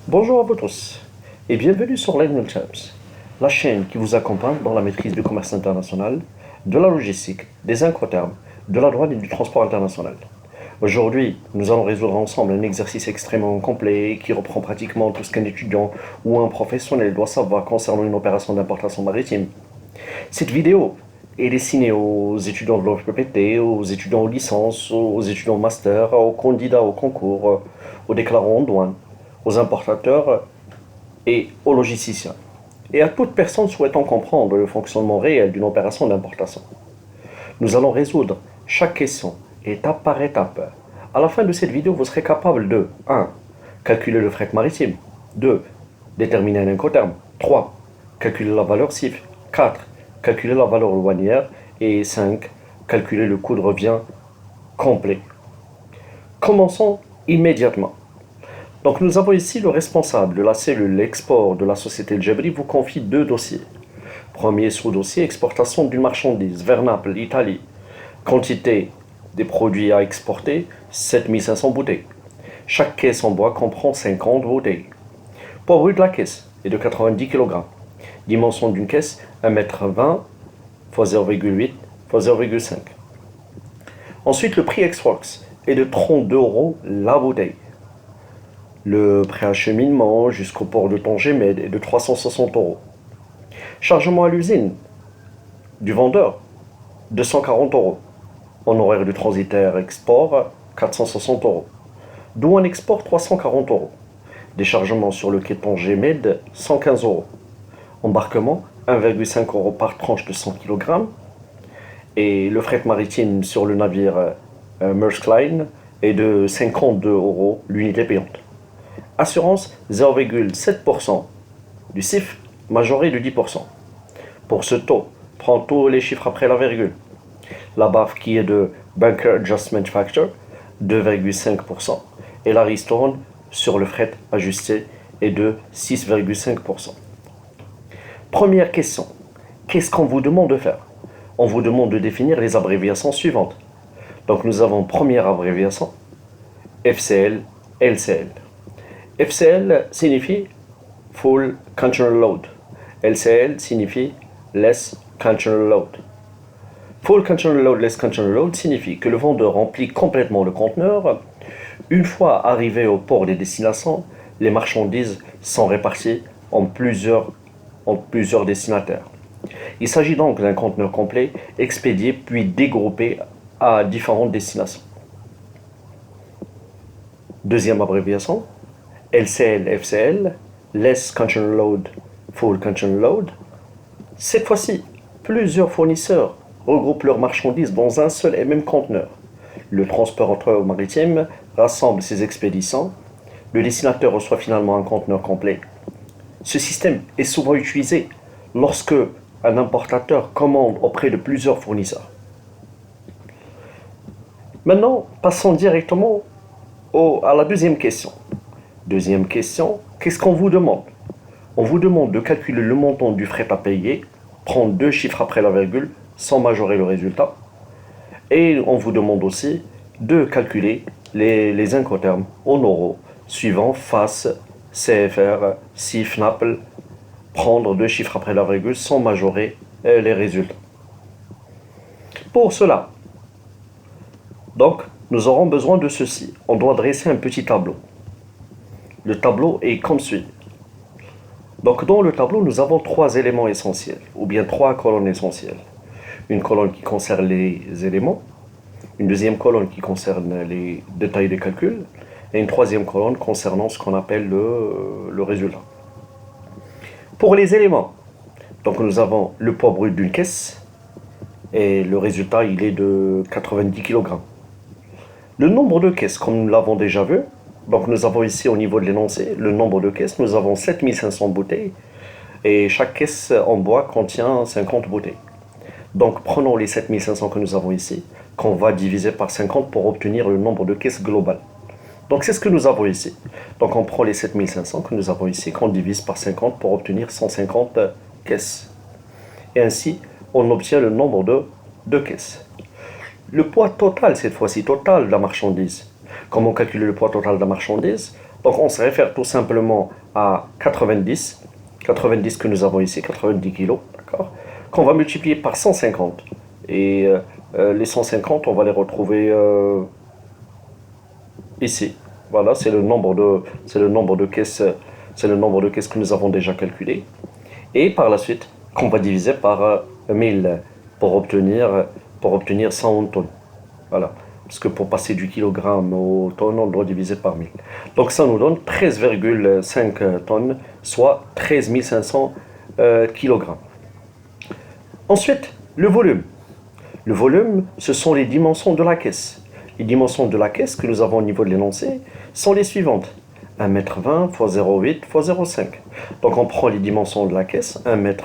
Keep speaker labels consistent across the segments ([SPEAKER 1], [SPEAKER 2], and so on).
[SPEAKER 1] Bonjour à vous tous et bienvenue sur Learning Champs, la chaîne qui vous accompagne dans la maîtrise du commerce international, de la logistique, des incoterms, de la douane et du transport international. Aujourd'hui, nous allons résoudre ensemble un exercice extrêmement complet qui reprend pratiquement tout ce qu'un étudiant ou un professionnel doit savoir concernant une opération d'importation maritime. Cette vidéo est destinée aux étudiants de l'OFPPT, aux étudiants en licence, aux étudiants en master, aux candidats au concours, aux déclarants en douane, aux importateurs et aux logisticiens, et à toute personne souhaitant comprendre le fonctionnement réel d'une opération d'importation. Nous allons résoudre chaque question étape par étape. À la fin de cette vidéo, vous serez capable de 1. Calculer le fret maritime. 2. Déterminer un incoterm. 3. Calculer la valeur CIF. 4. Calculer la valeur douanière. Et 5. Calculer le coût de revient complet. Commençons immédiatement. Donc nous avons ici le responsable de la cellule export de la société El Jabri vous confie deux dossiers. Premier sous-dossier, exportation d'une marchandise vers Naples, Italie. Quantité des produits à exporter, 7500 bouteilles. Chaque caisse en bois comprend 50 bouteilles. Poids brut de la caisse est de 90 kg. Dimension d'une caisse, 1,20 m x 0,8 x 0,5. Ensuite, le prix ex-works est de 32 € la bouteille. Le préacheminement jusqu'au port de Tanger-Med est de 360 €. Chargement à l'usine du vendeur, 240 €. Honoraire du transitaire export, 460 €. Douane export, 340 €. Déchargement sur le quai Tanger-Med, 115 €. Embarquement, 1,5 € par tranche de 100 kg. Et le fret maritime sur le navire Maersk Line est de 52 € l'unité payante. Assurance 0,7% du CIF majoré de 10%. Pour ce taux, prends tous les chiffres après la virgule. La BAF qui est de Bunker Adjustment Factor 2,5% et la ristourne sur le fret ajusté est de 6,5%. Première question, qu'est-ce qu'on vous demande de faire? On vous demande de définir les abréviations suivantes. Donc nous avons première abréviation, FCL, LCL. FCL signifie Full Container Load. LCL signifie Less Container Load. Full Container Load, Less Container Load signifie que le vendeur remplit complètement le conteneur. Une fois arrivé au port des destinations, les marchandises sont réparties en plusieurs destinataires. Il s'agit donc d'un conteneur complet, expédié puis dégroupé à différentes destinations. Deuxième abréviation, LCL, FCL, Less Container Load, Full Container Load. Cette fois-ci, plusieurs fournisseurs regroupent leurs marchandises dans un seul et même conteneur. Le transporteur maritime rassemble ses expéditions. Le destinateur reçoit finalement un conteneur complet. Ce système est souvent utilisé lorsque un importateur commande auprès de plusieurs fournisseurs. Maintenant, passons directement à la deuxième question. Deuxième question, qu'est-ce qu'on vous demande? On vous demande de calculer le montant du fret à payer, prendre deux chiffres après la virgule sans majorer le résultat. Et on vous demande aussi de calculer les incoterms en euros suivant FAS, CFR, CIF, Naples, prendre deux chiffres après la virgule sans majorer les résultats. Pour cela, donc, nous aurons besoin de ceci. On doit dresser un petit tableau. Le tableau est comme suit. Donc, dans le tableau, nous avons trois éléments essentiels, ou bien trois colonnes essentielles. Une colonne qui concerne les éléments, une deuxième colonne qui concerne les détails des calculs, et une troisième colonne concernant ce qu'on appelle le résultat. Pour les éléments, donc nous avons le poids brut d'une caisse, et le résultat il est de 90 kg. Le nombre de caisses, comme nous l'avons déjà vu, donc nous avons ici au niveau de l'énoncé, le nombre de caisses, nous avons 7500 bouteilles, et chaque caisse en bois contient 50 bouteilles. Donc prenons les 7500 que nous avons ici, qu'on va diviser par 50 pour obtenir le nombre de caisses global. Donc c'est ce que nous avons ici. Donc on prend les 7500 que nous avons ici, qu'on divise par 50 pour obtenir 150 caisses. Et ainsi, on obtient le nombre de caisses. Le poids total, cette fois-ci, total de la marchandise. Comment calculer le poids total de la marchandise? Donc on se réfère tout simplement à 90 que nous avons ici, 90 kilos, d'accord, qu'on va multiplier par 150. Et les 150, on va les retrouver ici. Voilà, c'est le nombre de caisses, c'est le nombre de caisses que nous avons déjà calculé. Et par la suite, qu'on va diviser par 1000 pour obtenir 100 tonnes. Voilà. Parce que pour passer du kilogramme au tonne, on doit diviser par 1000. Donc ça nous donne 13,5 tonnes, soit 13 500 kilogrammes. Ensuite, le volume. Le volume, ce sont les dimensions de la caisse. Les dimensions de la caisse que nous avons au niveau de l'énoncé sont les suivantes. 1,20 m x 0,8 x 0,5. Donc on prend les dimensions de la caisse, 1,20 m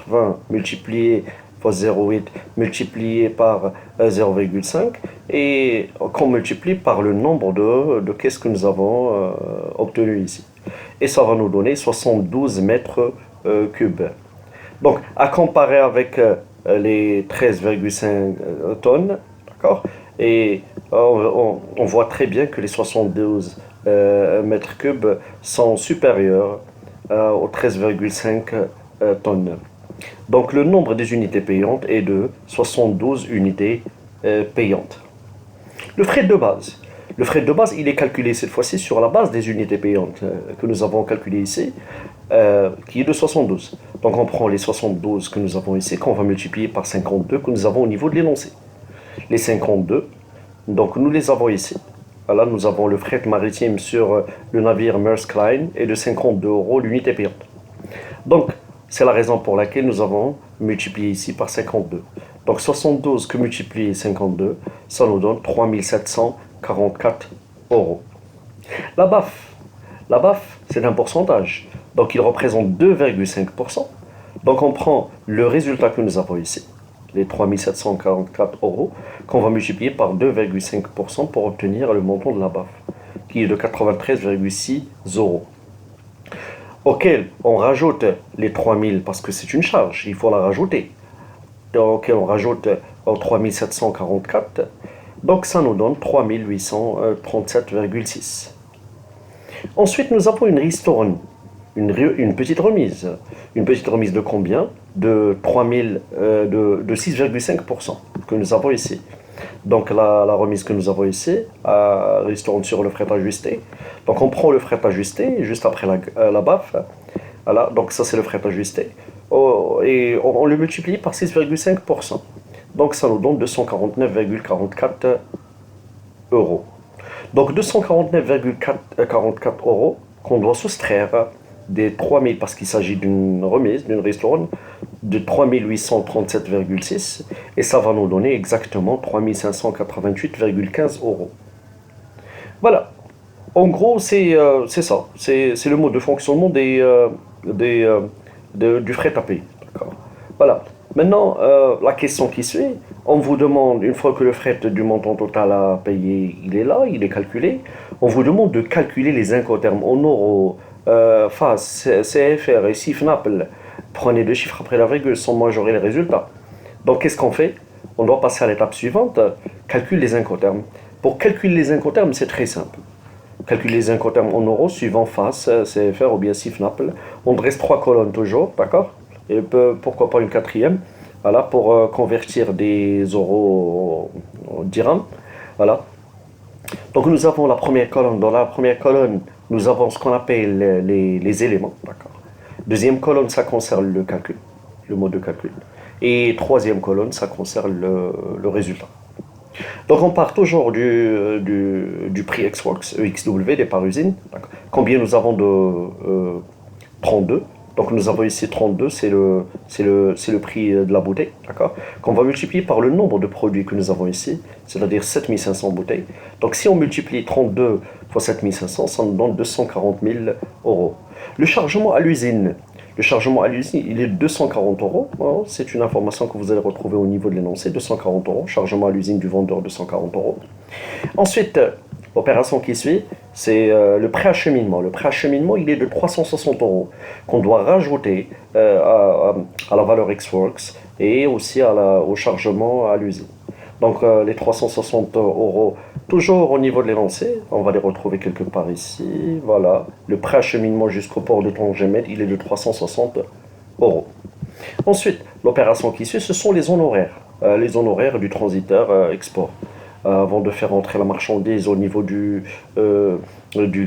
[SPEAKER 1] multiplié x 0,8 multiplié par 0,5 et qu'on multiplie par le nombre de caisses que nous avons obtenues ici. Et ça va nous donner 72 mètres cubes. Donc à comparer avec les 13,5 tonnes, d'accord, et on voit très bien que les 72 mètres cubes sont supérieurs aux 13,5 tonnes. Donc le nombre des unités payantes est de 72 unités payantes. Le frais de base. Le frais de base, il est calculé cette fois-ci sur la base des unités payantes que nous avons calculées ici, qui est de 72. Donc on prend les 72 que nous avons ici, qu'on va multiplier par 52 que nous avons au niveau de l'énoncé. Les 52, donc nous les avons ici. Là, nous avons le fret maritime sur le navire Maersk Line et de 52 € l'unité payante. Donc, c'est la raison pour laquelle nous avons multiplié ici par 52. Donc 72 que multiplier 52, ça nous donne 3744 €. La BAF, c'est un pourcentage. Donc il représente 2,5%. Donc on prend le résultat que nous avons ici, les 3744 €, qu'on va multiplier par 2,5% pour obtenir le montant de la BAF, qui est de 93,6 €. Auquel on rajoute les 3000 parce que c'est une charge, il faut la rajouter. Donc on rajoute 3744, donc ça nous donne 3837,6. Ensuite, nous avons une ristourne, une petite remise. Une petite remise de combien? De 6,5% que nous avons ici. Donc la remise que nous avons ici, ristourne sur le fret ajusté. Donc on prend le fret ajusté juste après la BAF. Voilà, donc ça c'est le fret ajusté. Et on le multiplie par 6,5%. Donc ça nous donne 249,44 €. Donc 249,44 € qu'on doit soustraire des 3000, parce qu'il s'agit d'une remise, d'une ristourne, de 3837,6, et ça va nous donner exactement 3588,15 €. Voilà. En gros, c'est ça. C'est le mode de fonctionnement du fret à payer. D'accord. Voilà. Maintenant, la question qui suit, on vous demande, une fois que le fret du montant total à payer, il est là, il est calculé, on vous demande de calculer les incoterms en euros, FAS, CFR et SIF Naples. Prenez deux chiffres après la virgule sans majorer les résultats. Donc, qu'est-ce qu'on fait? On doit passer à l'étape suivante, calcul les incoterms. Pour calculer les incoterms, c'est très simple. Calculer les incoterms en euros, suivant FAS, CFR ou bien SIF Naples. On dresse 3 colonnes toujours, d'accord? Et pourquoi pas une quatrième, voilà, pour convertir des euros en dirhams. Voilà. Donc nous avons la première colonne. Dans la première colonne, nous avons ce qu'on appelle les éléments, d'accord. Deuxième colonne, ça concerne le calcul, le mode de calcul. Et troisième colonne, ça concerne le résultat. Donc on part toujours du prix Xworks, EXW, des parts usines. Combien nous avons de 32. Donc nous avons ici 32, c'est le prix de la bouteille, d'accord, qu'on va multiplier par le nombre de produits que nous avons ici, c'est-à-dire 7500 bouteilles. Donc si on multiplie 32 fois 7500, ça nous donne 240 000 €. Le chargement à l'usine, il est de 240 €. Bon, c'est une information que vous allez retrouver au niveau de l'énoncé, 240 €. Chargement à l'usine du vendeur, 240 €. Ensuite, l'opération qui suit, c'est le préacheminement. Le préacheminement, il est de 360 € qu'on doit rajouter à la valeur Xworks et aussi au chargement à l'usine. Donc les 360 euros, toujours au niveau de l'énoncé, on va les retrouver quelque part ici. Voilà, le préacheminement jusqu'au port de Tanger-Med, il est de 360 euros. Ensuite, l'opération qui suit, ce sont les honoraires du transiteur export. Avant de faire entrer la marchandise au niveau du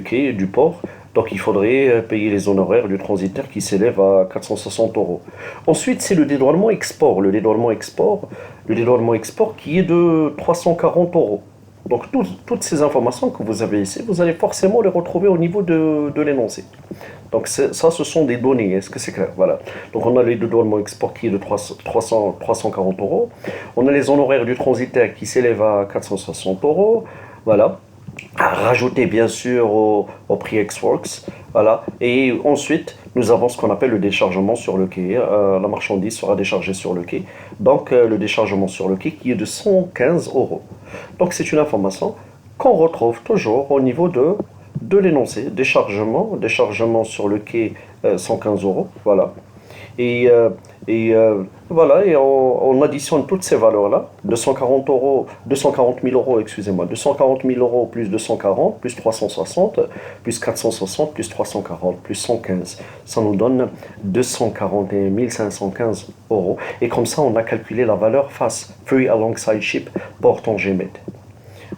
[SPEAKER 1] quai, du port, donc il faudrait payer les honoraires du transiteur qui s'élèvent à 460 euros. Ensuite, c'est le dédouanement export. Le dédouanement export qui est de 340 euros. Donc toutes ces informations que vous avez ici, vous allez forcément les retrouver au niveau de l'énoncé. Donc ça, ce sont des données. Est-ce que c'est clair? Voilà. Donc on a le dédouanement export qui est de 340 euros. On a les honoraires du transitaire qui s'élèvent à 460 euros. Voilà. À rajouter bien sûr au prix Ex-Works. Voilà. Et ensuite, nous avons ce qu'on appelle le déchargement sur le quai. La marchandise sera déchargée sur le quai. Donc le déchargement sur le quai qui est de 115 euros. Donc c'est une information qu'on retrouve toujours au niveau de l'énoncé. Déchargement sur le quai 115 euros. Voilà. Et, euh, voilà, et on additionne toutes ces valeurs-là, 240 euros, 240 000 euros, excusez-moi, 240 000 euros plus 240, plus 360, plus 460, plus 340, plus 115. Ça nous donne 241 515 euros. Et comme ça, on a calculé la valeur face Free Alongside Ship port Tanger-Med.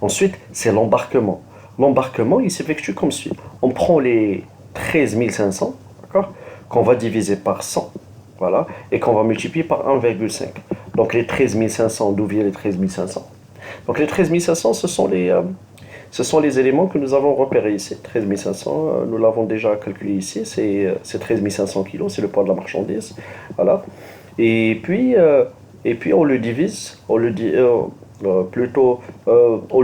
[SPEAKER 1] Ensuite, c'est l'embarquement. L'embarquement, il s'effectue comme suit. On prend les 13 500, d'accord, qu'on va diviser par 100. Voilà, et qu'on va multiplier par 1,5. Donc les 13 500, d'où vient les 13 500? Donc les 13 500, ce sont les éléments que nous avons repérés ici. 13 500, nous l'avons déjà calculé ici, c'est 13 500 kilos, c'est le poids de la marchandise. Voilà. Et puis, on le divise, on le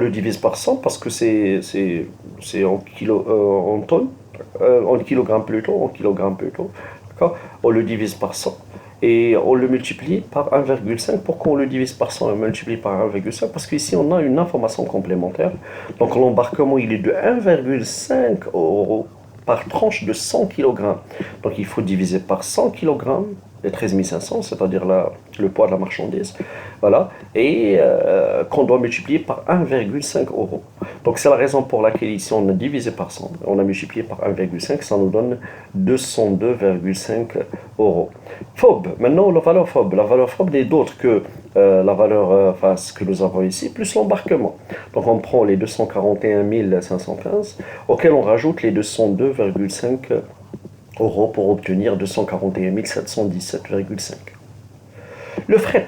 [SPEAKER 1] divise par 100 parce que c'est en tonnes, en kilogrammes plutôt. On le divise par 100 et on le multiplie par 1,5. Pourquoi on le divise par 100 et on multiplie par 1,5? Parce qu'ici on a une information complémentaire. Donc l'embarquement il est de 1,5 euros par tranche de 100 kg. Donc il faut diviser par 100 kg les 13 500, c'est-à-dire le poids de la marchandise, voilà, et qu'on doit multiplier par 1,5 euros. Donc c'est la raison pour laquelle ici on a divisé par 100, on a multiplié par 1,5, ça nous donne 202,5 euros. FOB, maintenant la valeur FOB n'est d'autre que la valeur face que nous avons ici, plus l'embarquement. Donc on prend les 241 515, auxquels on rajoute les 202,5 euros pour obtenir 241 717,5. Le fret,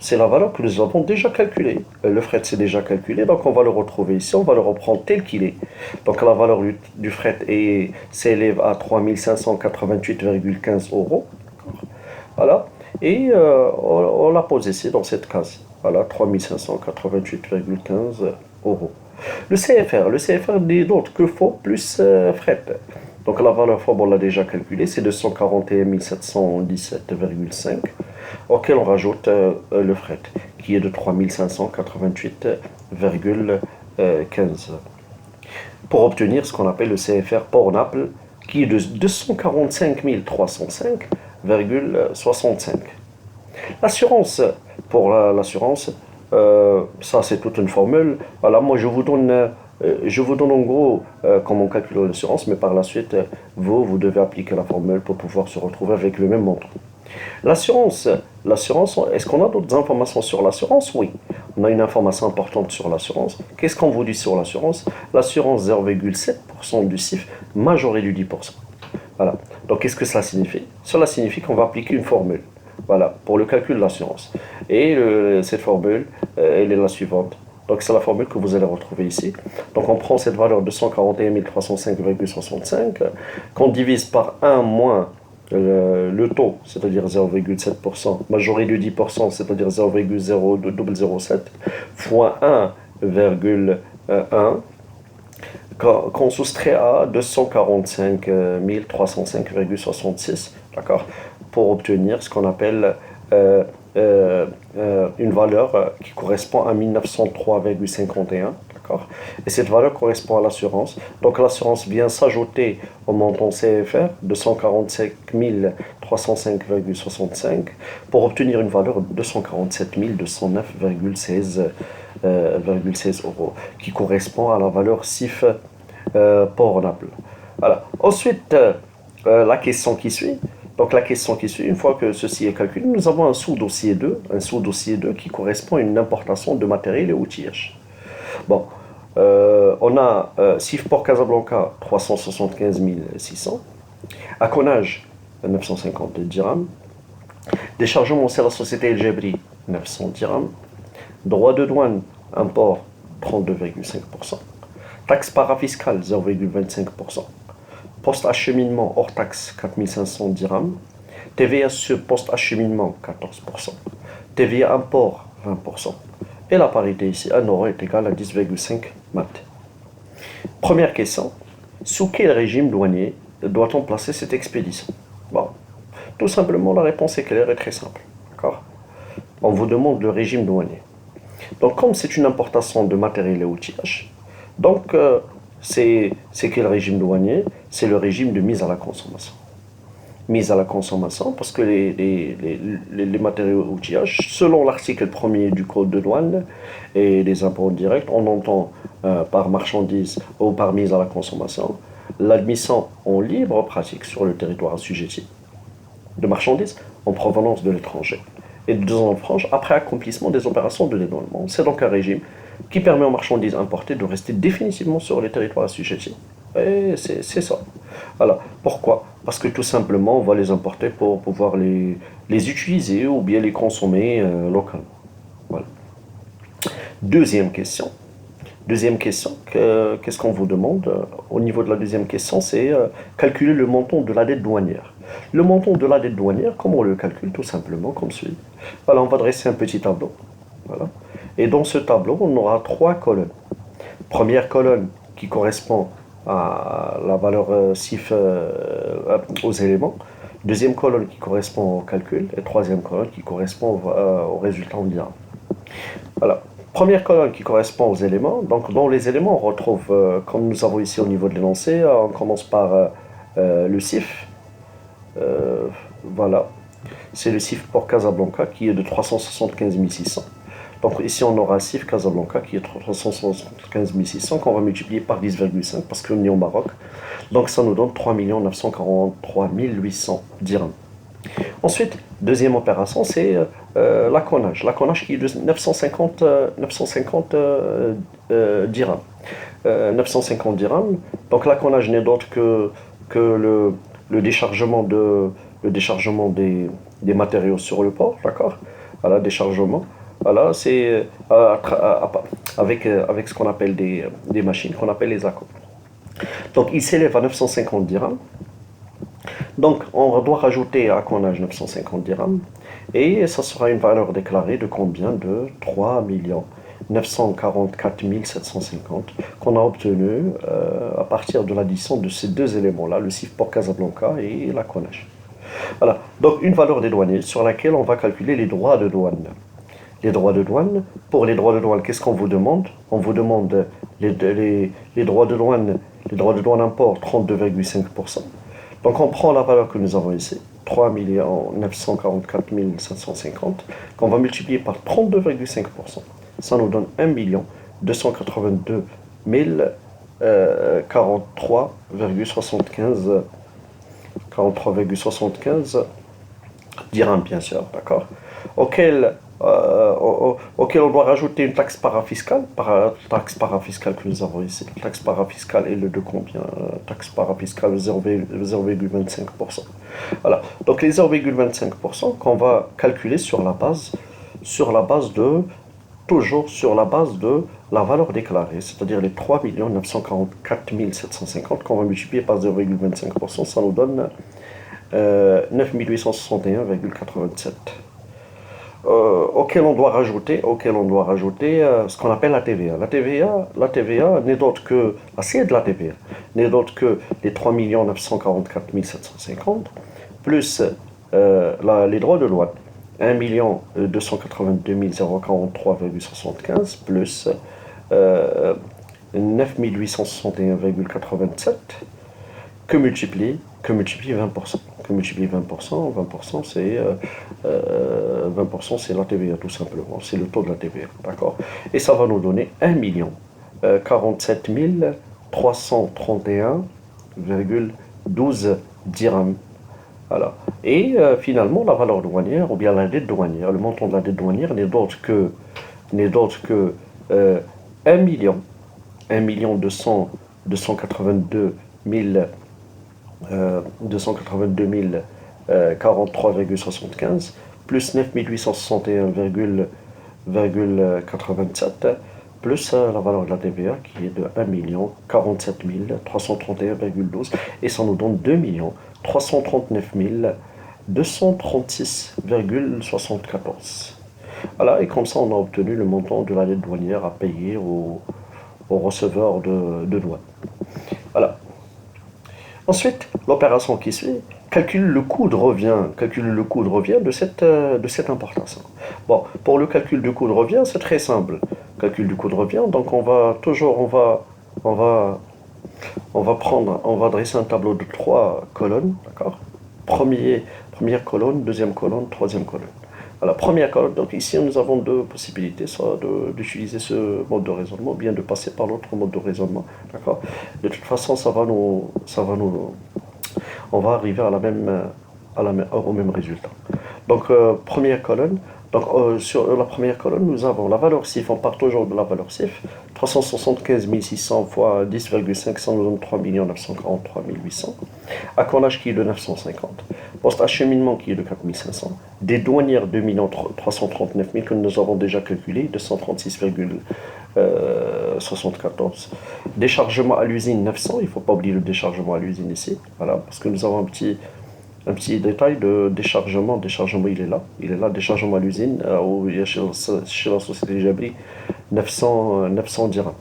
[SPEAKER 1] c'est la valeur que nous avons déjà calculée. Le fret, c'est déjà calculé, donc on va le retrouver ici, on va le reprendre tel qu'il est. Donc la valeur du fret s'élève à 3588,15 euros. Voilà. Et on la pose ici dans cette case. Voilà, 3588,15 euros. Le CFR n'est d'autre que faux plus fret. Donc la valeur FOB, on l'a déjà calculée, c'est 241 717,5, auquel on rajoute le fret, qui est de 3588,15. Pour obtenir ce qu'on appelle le CFR Port-Naples, qui est de 245 305,65. L'assurance, pour l'assurance, ça c'est toute une formule. Voilà, moi je vous donne en gros comment on calcule l'assurance, mais par la suite, vous devez appliquer la formule pour pouvoir se retrouver avec le même montant. L'assurance, est-ce qu'on a d'autres informations sur l'assurance? Oui, on a une information importante sur l'assurance. Qu'est-ce qu'on vous dit sur l'assurance? L'assurance 0,7% du CIF, majoré du 10%. Voilà. Donc qu'est-ce que cela signifie? Cela signifie qu'on va appliquer une formule. Voilà, pour le calcul de l'assurance. Et cette formule, elle est la suivante. Donc c'est la formule que vous allez retrouver ici. Donc on prend cette valeur de 141 305,65, qu'on divise par 1 moins le taux, c'est-à-dire 0,7%, majoré de 10%, c'est-à-dire 0,007, fois 1,1, qu'on soustrait à 245 305,66, d'accord, pour obtenir ce qu'on appelle une valeur qui correspond à 1903,51, d'accord. Et cette valeur correspond à l'assurance. Donc l'assurance vient s'ajouter au montant CFR de 145 305,65 pour obtenir une valeur de 247 209,16 euros, qui correspond à la valeur CIF Port-Naples. Voilà. Ensuite, la question qui suit. Donc la question qui suit, une fois que ceci est calculé, nous avons un sous-dossier 2, qui correspond à une importation de matériel et outillage. Bon, on a CIF Port Casablanca 375 600, Acconage 950 dirhams, déchargement c'est la société El Jebri 900 dirhams, droit de douane import 32,5%, taxe parafiscale 0,25%, poste acheminement hors taxe 4500 dirhams, TVA sur poste acheminement 14%, TVA import 20%, et la parité ici 1 euro est égale à 10,5 mat. Première question, sous quel régime douanier doit-on placer cette expédition? Bon, tout simplement la réponse est claire et très simple. D'accord? On vous demande le régime douanier. Donc comme c'est une importation de matériel et outillage, donc c'est quel régime douanier? C'est le régime de mise à la consommation. Mise à la consommation parce que les matériaux outillage, selon l'article 1er du code de douane et les impôts directs, on entend par marchandise ou par mise à la consommation l'admission en libre pratique sur le territoire assujetti de marchandises en provenance de l'étranger et de zone franche après accomplissement des opérations de dédouanement. C'est donc un régime qui permet aux marchandises importées de rester définitivement sur les territoires assujettis. Et c'est ça. Voilà. Pourquoi? Parce que tout simplement, on va les importer pour pouvoir les utiliser ou bien les consommer localement. Voilà. Deuxième question. Qu'est-ce qu'on vous demande au niveau de la deuxième question? C'est calculer le montant de la dette douanière. Le montant de la dette douanière, comment on le calcule? Tout simplement comme suit. Voilà, on va dresser un petit tableau. Voilà. Et dans ce tableau, on aura 3 colonnes. Première colonne qui correspond à la valeur CIF aux éléments. Deuxième colonne qui correspond au calcul. Et troisième colonne qui correspond au résultat en dirham. Voilà. Première colonne qui correspond aux éléments. Donc dans les éléments, on retrouve, comme nous avons ici au niveau de l'énoncé, on commence par le CIF. Voilà. C'est le CIF Port Casablanca qui est de 375 600. Donc ici on aura le CIF Casablanca qui est 375 600 qu'on va multiplier par 10,5 parce qu'on est au Maroc. Donc ça nous donne 3 943 800 dirhams. Ensuite, deuxième opération, c'est l'acconage. L'acconage qui est de 950 dirhams. 950 dirhams. Donc l'acconage n'est d'autre que le déchargement des matériaux sur le port, d'accord? Voilà, déchargement. Voilà, c'est avec ce qu'on appelle des machines, qu'on appelle les accos. Donc il s'élève à 950 dirhams. Donc on doit rajouter à acconage 950 dirhams. Et ça sera une valeur déclarée de combien? De 3 944 750 qu'on a obtenu à partir de l'addition de ces deux éléments-là, le CIF Port Casablanca et l'acconage. Voilà, donc une valeur des douaniers sur laquelle on va calculer les droits de douane. Les droits de douane, pour les droits de douane, qu'est-ce qu'on vous demande? On vous demande les droits de douane, import 32,5%. Donc on prend la valeur que nous avons ici, 3 944 750, qu'on va multiplier par 32,5%. Ça nous donne 1 282 43,75 dirhams, bien sûr, d'accord, auquel on doit rajouter une taxe parafiscale, taxe parafiscale que nous avons ici. Taxe parafiscale est de combien? Taxe parafiscale 0,25%. Voilà. Donc les 0,25% qu'on va calculer toujours sur la base de la valeur déclarée, c'est-à-dire les 3 944 750 qu'on va multiplier par 0,25%, ça nous donne 9 861,87. Auquel on doit rajouter ce qu'on appelle la TVA. La TVA n'est d'autre que l'assiette de la TVA n'est d'autre que les 3 944 750 plus les droits de douane 1 282 043,75 plus 9 861,87 que multiplie 20%. que multiplier 20%. 20%, c'est la TVA, tout simplement. C'est le taux de la TVA, d'accord? Et ça va nous donner 1 million 47 331,12 dirhams. Voilà. Et finalement, la valeur douanière, ou bien la dette douanière, le montant de la dette douanière n'est d'autre que euh, 1 million, 1 million 282 000, 282 043,75 plus 9 861,87 plus la valeur de la TVA qui est de 1 million 47 331,12 et ça nous donne 2 millions 339 236,74. Voilà, et comme ça on a obtenu le montant de la dette douanière à payer au receveur de douane. Voilà. Ensuite, l'opération qui suit calcule le coût de revient de cette importation. Bon, pour le calcul du coût de revient, c'est très simple. Calcul du coût de revient, donc on va, on va dresser un tableau de trois colonnes, d'accord? Première colonne, deuxième colonne, troisième colonne. Alors, première colonne, donc ici nous avons deux possibilités, soit d'utiliser ce mode de raisonnement, ou bien de passer par l'autre mode de raisonnement, d'accord? De toute façon, on va arriver au même résultat. Donc, première colonne. Donc, sur la première colonne, nous avons la valeur CIF. On part toujours de la valeur CIF. 375 600 fois 10,5, ça nous donne 3 943 800. Accolage qui est de 950. Poste acheminement qui est de 4 500. Des douanières 2 339 000 que nous avons déjà calculé, 236,74. Déchargement à l'usine 900. Il ne faut pas oublier le déchargement à l'usine ici. Voilà, parce que nous avons un petit détail de déchargement. Déchargement, il est là. Il est là, déchargement à l'usine, chez la société Jabri, 900 dirhams.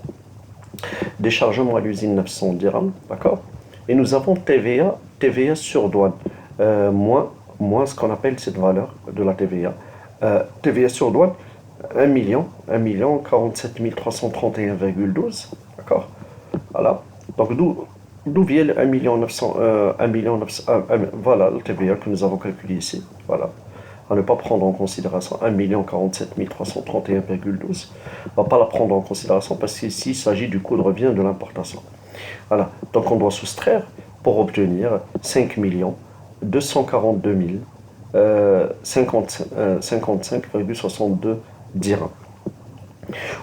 [SPEAKER 1] Déchargement à l'usine, 900 dirhams, d'accord? Et nous avons TVA sur douane, moins ce qu'on appelle cette valeur de la TVA. TVA sur douane, 1 million 47 331,12, d'accord? Voilà. Donc, d'où vient le 1 million 900, 1 million 900, voilà le TVA que nous avons calculé ici, voilà. À ne pas prendre en considération 1 million 47 331,12. On ne va pas la prendre en considération parce qu'ici il s'agit du coût de revient de l'importation. Voilà, donc on doit soustraire pour obtenir 5 millions 242 55,62 dirhams.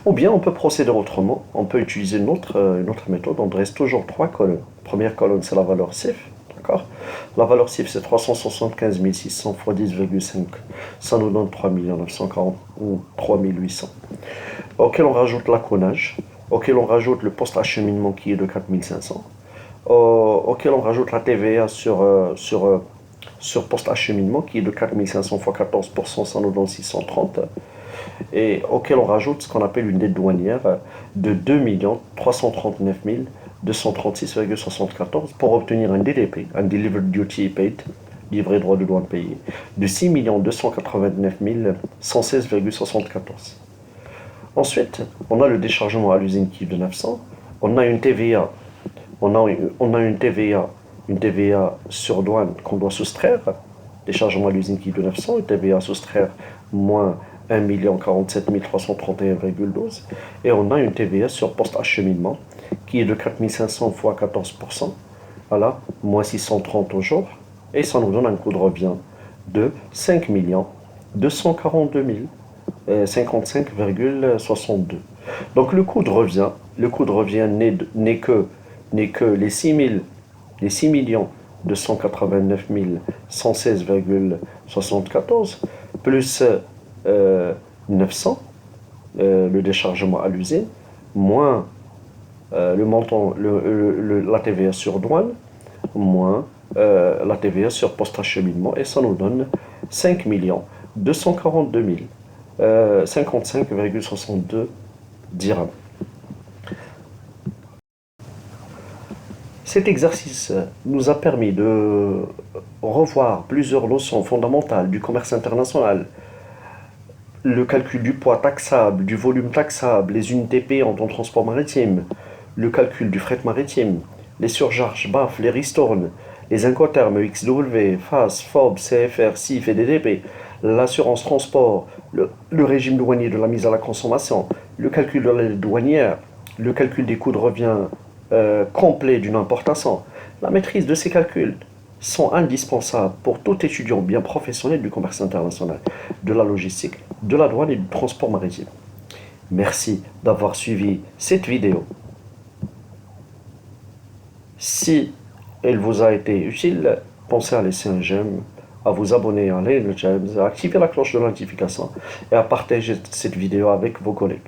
[SPEAKER 1] Ou bien on peut procéder autrement, on peut utiliser une autre méthode, on dresse toujours trois colonnes. Première colonne, c'est la valeur CIF, d'accord? La valeur CIF, c'est 375 600 fois 10,5, ça nous donne 3 940 ou 3 800. Auquel on rajoute l'accolage, auquel on rajoute le poste acheminement qui est de 4 500, auquel on rajoute la TVA sur poste acheminement qui est de 4 500 fois 14%, ça nous donne 630. Et auquel on rajoute ce qu'on appelle une dette douanière de 2 339 236,74 pour obtenir un DDP, un Delivered Duty Paid, livré droit de douane payé, de 6 289 116,74. Ensuite, on a le déchargement à l'usine qui est de 900, on a une TVA, une TVA sur douane qu'on doit soustraire, déchargement à l'usine qui est de 900, une TVA à soustraire moins 1 47 331,12 et on a une TVA sur poste acheminement qui est de 4 500 fois 14%, voilà, moins 630 au jour, et ça nous donne un coût de revient de 5 242 55,62. Donc le coût de revient n'est que les 6 289 116,74 plus 900, le déchargement à l'usine, moins le montant, la TVA sur douane, moins la TVA sur post-acheminement, et ça nous donne 5 242 55,62 dirhams. Cet exercice nous a permis de revoir plusieurs notions fondamentales du commerce international, le calcul du poids taxable, du volume taxable, les unités payantes en transport maritime, le calcul du fret maritime, les surcharges, BAF, les ristournes, Les incoterms XW, FAS, FOB, CFR, CIF et DDP, l'assurance transport, le régime douanier de la mise à la consommation, le calcul de l'aide douanière, le calcul des coûts de revient complet d'une importation. La maîtrise de ces calculs sont indispensables pour tout étudiant bien professionnel du commerce international, de la logistique, de la douane et du transport maritime. Merci d'avoir suivi cette vidéo. Si elle vous a été utile, pensez à laisser un j'aime, à vous abonner à Learning Gems, à activer la cloche de notification et à partager cette vidéo avec vos collègues.